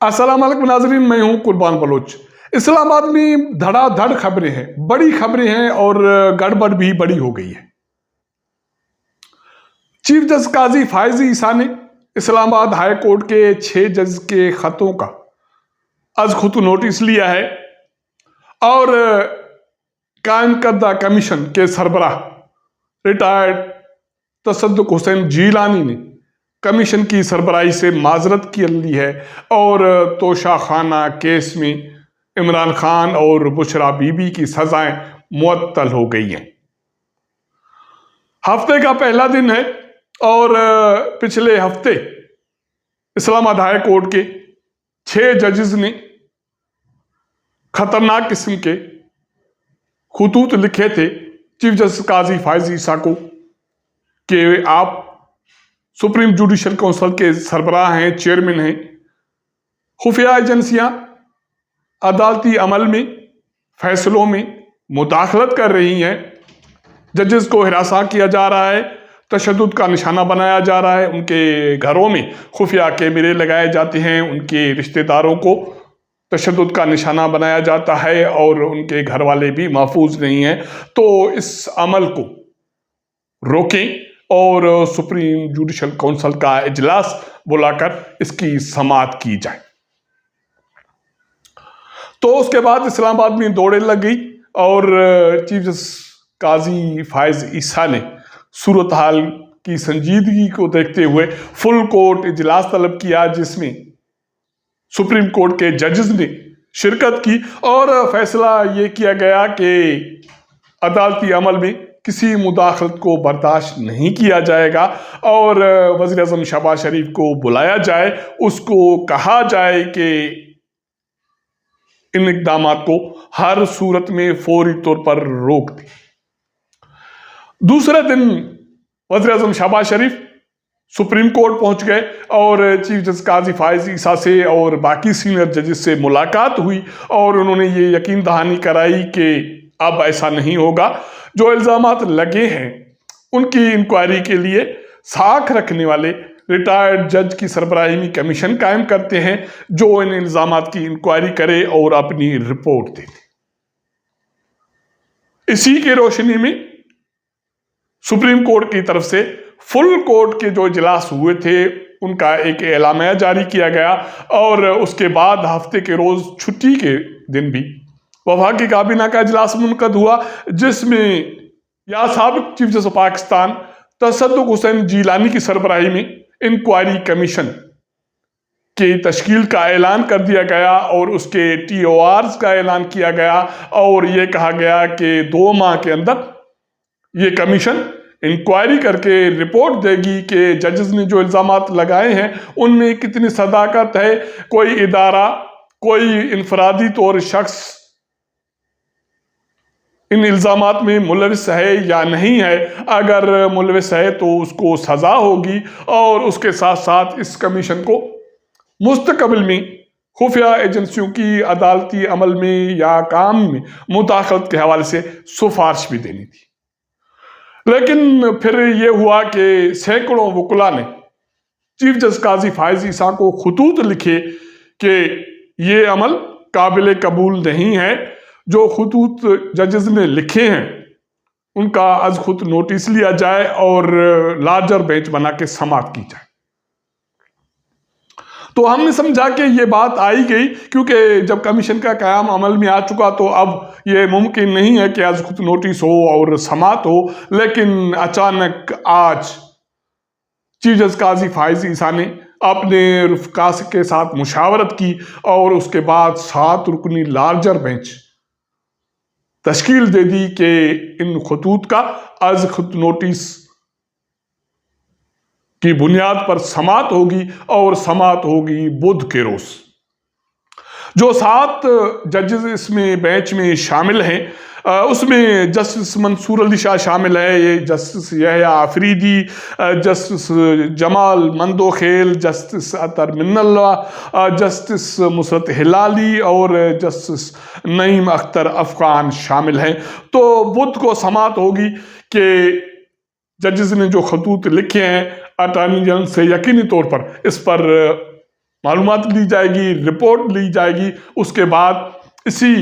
अस्सलाम वालेकुम नाजरीन, मैं हूं कुर्बान बलोच। इस्लामाबाद में धड़ाधड़ खबरें हैं, बड़ी खबरें हैं और गड़बड़ भी बड़ी हो गई है। चीफ जस्टिस काजी फायजी ईसा ने इस्लामाबाद हाई कोर्ट के 6 जज के खतों का आज खुद नोटिस लिया है और कायम करदा कमीशन के सरबराह रिटायर्ड तसद्दुक हुसैन जीलानी ने कमीशन की सरबराही से माजरत की ली है और तोशा खाना केस में इमरान खान और बुशरा बीबी की सजाएं मुअत्तल हो गई हैं। हफ्ते का पहला दिन है और पिछले हफ्ते इस्लामाबाद हाई कोर्ट के 6 जजेस ने खतरनाक किस्म के खुतूत लिखे थे चीफ जस्टिस काजी फायजी ईसा को कि आप सुप्रीम जुडिशल काउंसिल के सरबराह हैं, चेयरमैन हैं। खुफिया एजेंसियां अदालती अमल में फैसलों में मुदाखलत कर रही हैं, जजेस को हिरासा किया जा रहा है, तशद्दुद का निशाना बनाया जा रहा है, उनके घरों में खुफिया कैमरे लगाए जाते हैं, उनके रिश्तेदारों को तशद्दुद का निशाना बनाया जाता है और उनके घर वाले भी महफूज नहीं हैं। तो इस अमल को रोकें और सुप्रीम जुडिशल काउंसिल का इजलास बुलाकर इसकी समाअत की जाए। तो उसके बाद इस्लामाबाद में दौड़े लग गई और चीफ जस्टिस काजी फायज ईसा ने सूरत हाल की संजीदगी को देखते हुए फुल कोर्ट इजलास तलब किया, जिसमें सुप्रीम कोर्ट के जजेस ने शिरकत की और फैसला ये किया गया कि अदालती अमल में किसी मुदाखलत को बर्दाश्त नहीं किया जाएगा और वज़ीर आज़म शहबाज शरीफ को बुलाया जाए, उसको कहा जाए कि इन इक़दामात को हर सूरत में फौरी तौर पर रोक दें। दूसरे दिन वज़ीर आज़म शहबाज शरीफ सुप्रीम कोर्ट पहुंच गए और चीफ जस्टिस काजी फायज ईसा से और बाकी सीनियर जजेस से मुलाकात हुई और उन्होंने ये यकीन दहानी कराई कि अब ऐसा नहीं होगा। जो इल्ज़ामात लगे हैं उनकी इंक्वायरी के लिए साख रखने वाले रिटायर्ड जज की सरबराही में कमीशन कायम करते हैं, जो इन इल्ज़ामात की इंक्वायरी करे और अपनी रिपोर्ट दे। इसी की रोशनी में सुप्रीम कोर्ट की तरफ से फुल कोर्ट के जो इजलास हुए थे उनका एक एलामिया जारी किया गया और उसके बाद हफ्ते के रोज छुट्टी के दिन भी वफाकी काबीना का इजलास मुनक़द हुआ, जिसमें या साबिक़ चीफ जस्टिस पाकिस्तान तसद्दुक हुसैन जीलानी की सरबराही में इंक्वायरी कमीशन की तश्कील का ऐलान कर दिया गया और उसके TORs का ऐलान किया गया और ये कहा गया कि 2 माह के अंदर ये कमीशन इंक्वायरी करके रिपोर्ट देगी कि जजेस ने जो इल्ज़ामात लगाए हैं उनमें कितनी सदाकत है, कोई इदारा कोई इनफरादी तौर शख्स इन इल्ज़ामात में मुलविस है या नहीं है। अगर मुलविस है तो उसको सज़ा होगी और उसके साथ साथ इस कमीशन को मुस्तकबिल में खुफिया एजेंसियों की अदालती अमल में या काम में मुदाखलत के हवाले से सिफारिश भी देनी थी। लेकिन फिर ये हुआ कि सैकड़ों वकुला ने चीफ जस्टिस काजी फायज ईसा को खुतूत लिखे कि ये अमल काबिल कबूल नहीं है। जो खुतूत जजेस ने लिखे हैं उनका आज खुद नोटिस लिया जाए और लार्जर बेंच बना के समाअत की जाए। तो हमने समझा कि ये बात आई गई, क्योंकि जब कमीशन का क़याम अमल में आ चुका तो अब ये मुमकिन नहीं है कि आज खुद नोटिस हो और समाअत हो। लेकिन अचानक आज चीफ जस्टिस काजी फायज ईसा ने अपने रुफ़का के साथ मुशावरत की और उसके बाद 7 रुकनी लार्जर बेंच तश्कील दे दी कि इन खतूत का आज खुद नोटिस की बुनियाद पर समाअत होगी और समाअत होगी बुध के रोज। जो 7 जजेस इसमें बेंच में शामिल हैं उसमें जस्टिस मंसूर अली शाह शामिल है, ये justice Yahya Afridi, justice Jamal Mandokhel, justice Athar Minallah, justice Musarrat Hilali और जस्टिस नईम अख्तर अफगान शामिल हैं। तो बुध को समाअत होगी कि जजेस ने जो खतूत लिखे हैं अटॉर्नी जनरल से यकीनी तौर पर इस पर मालूमात ली जाएगी, रिपोर्ट ली जाएगी। उसके बाद इसी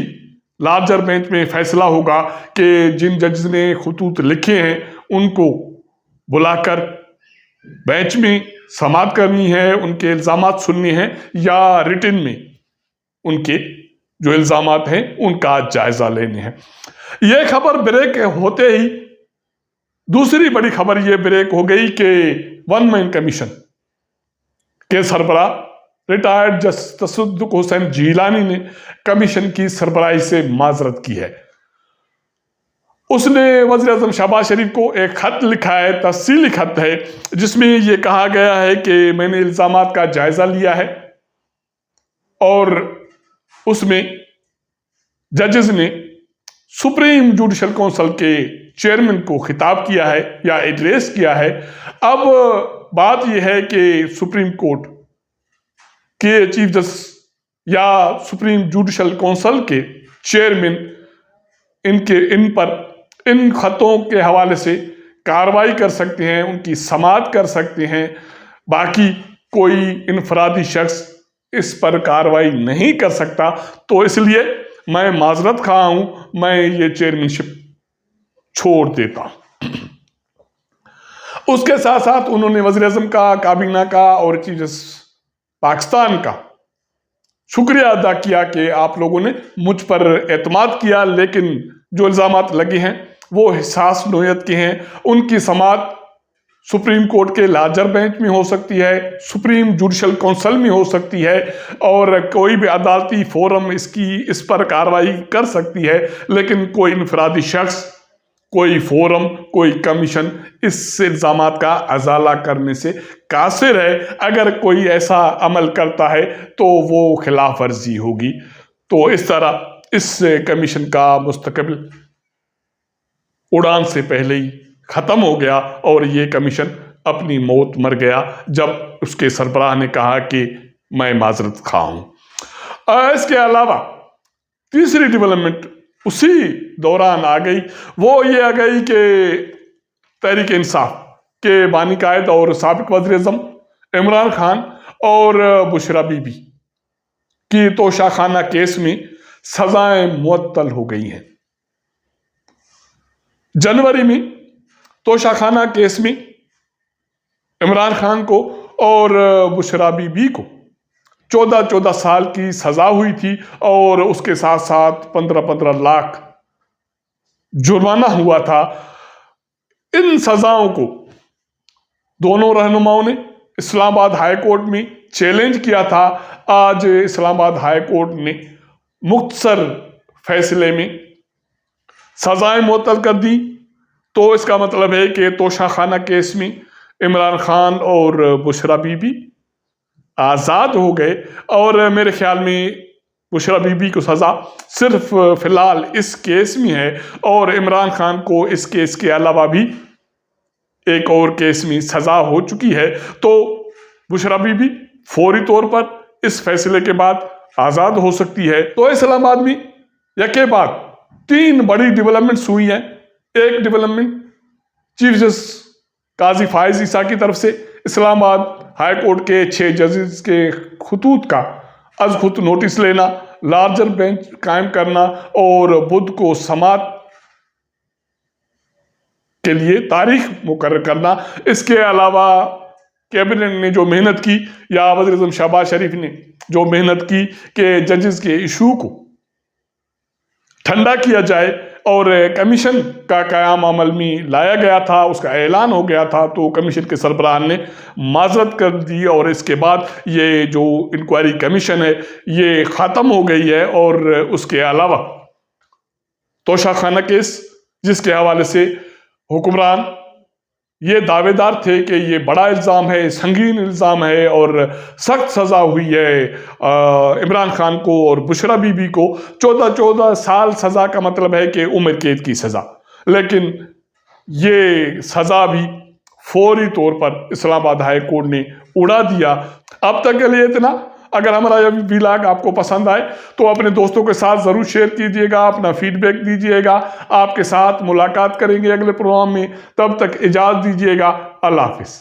लार्जर बेंच में फैसला होगा कि जिन जज ने खतूत लिखे हैं उनको बुलाकर बेंच में समाअत करनी है, उनके इल्जामात सुनने हैं, या रिटन में उनके जो इल्जामात हैं उनका जायजा लेने हैं। यह खबर ब्रेक होते ही दूसरी बड़ी खबर यह ब्रेक हो गई कि वन मैन कमीशन के सरबराह रिटायर्ड जस्टिस तसद्दुक हुसैन जिलानी ने कमीशन की सरबराही से माजरत की है। उसने वज़ीर आज़म शहबाज शरीफ को एक खत लिखा है, तफसीली खत है, जिसमें यह कहा गया है कि मैंने इल्जामात का जायजा लिया है और उसमें जजेस ने सुप्रीम जुडिशल काउंसिल के चेयरमैन को खिताब किया है या एड्रेस किया है। अब बात यह है कि सुप्रीम कोर्ट के चीफ जस्टिस या सुप्रीम जुडिशल काउंसिल के चेयरमैन इन खतों के हवाले से कार्रवाई कर सकते हैं, उनकी समाअत कर सकते हैं। बाकी कोई इनफरादी शख्स इस पर कार्रवाई नहीं कर सकता। तो इसलिए मैं माजरत खा हूं, मैं ये चेयरमैनशिप छोड़ देता हूं। उसके साथ साथ उन्होंने वज़ीर आज़म का, काबीना का और चीफ जस्टिस पाकिस्तान का शुक्रिया अदा किया कि आप लोगों ने मुझ पर एतमाद किया, लेकिन जो इल्जामात लगे हैं वो हिसास नोयत के हैं। उनकी समाअत सुप्रीम कोर्ट के लार्जर बेंच में हो सकती है, सुप्रीम जुडिशल काउंसिल में हो सकती है, और कोई भी अदालती फोरम इस पर कार्रवाई कर सकती है। लेकिन कोई इनफरादी शख्स, कोई फोरम, कोई कमीशन इस इल्जामात का अजाला करने से कासिर है। अगर कोई ऐसा अमल करता है तो वो खिलाफ वर्जी होगी। तो इस तरह इस कमीशन का मुस्तकबिल उड़ान से पहले ही खत्म हो गया और ये कमीशन अपनी मौत मर गया जब उसके सरबराह ने कहा कि मैं माजरत खा हूं। इसके अलावा तीसरी डेवलपमेंट उसी दौरान आ गई, वो ये आ गई कि तहरीक इंसाफ के बानी कायद और साबिक वज़ीर आज़म इमरान खान और बुशरा बीबी की तोशाखाना केस में सजाएं मुअत्तल हो गई हैं। जनवरी में तोशाखाना केस में इमरान खान को और बुशरा बीबी को 14 साल की सजा हुई थी और उसके साथ साथ 15 लाख जुर्माना हुआ था। इन सजाओं को दोनों रहनुमाओं ने इस्लामाबाद हाई कोर्ट में चैलेंज किया था। आज इस्लामाबाद हाई कोर्ट ने मुख्तसर फैसले में सजाएं मुअत्तल कर दी। तो इसका मतलब है कि तोशाखाना केस में इमरान खान और बुशरा बीबी आज़ाद हो गए और मेरे ख्याल में बुशरा बीबी को सज़ा सिर्फ फिलहाल इस केस में है और इमरान खान को इस केस के अलावा भी एक और केस में सज़ा हो चुकी है। तो बुशरा बीबी फौरी तौर पर इस फैसले के बाद आज़ाद हो सकती है। तो इस्लामाबाद में यके बाद 3 बड़ी डेवलपमेंट्स हुई हैं। एक डेवलपमेंट चीफ जस्टिस काजी फायज ईसा की तरफ से इस्लामाबाद हाई कोर्ट के 6 जजेस के खतूत का अज खुद नोटिस लेना, लार्जर बेंच कायम करना और बुध को समाअत के लिए तारीख मुकर्रर करना। इसके अलावा कैबिनेट ने जो मेहनत की या वज़ीर आज़म शहबाज शरीफ ने जो मेहनत की कि जजेस के इशू को ठंडा किया जाए और कमीशन का क़याम अमल में लाया गया था, उसका ऐलान हो गया था। तो कमीशन के सरबराह ने माजरत कर दी और इसके बाद ये जो इंक्वायरी कमीशन है ये ख़त्म हो गई है। और उसके अलावा तोशाखाना केस, जिसके हवाले से हुक्मरान ये दावेदार थे कि ये बड़ा इल्ज़ाम है, संगीन इल्ज़ाम है और सख्त सज़ा हुई है इमरान खान को और बुशरा बीबी को। 14 साल सज़ा का मतलब है कि उम्र कैद की सज़ा, लेकिन ये सज़ा भी फौरी तौर पर इस्लामाबाद हाई कोर्ट ने उड़ा दिया। अब तक के लिए इतना। अगर हमारा यह व्लॉग आपको पसंद आए तो अपने दोस्तों के साथ ज़रूर शेयर कीजिएगा, अपना फीडबैक दीजिएगा। आपके साथ मुलाकात करेंगे अगले प्रोग्राम में, तब तक इजाज़त दीजिएगा। अल्लाह हाफिज़।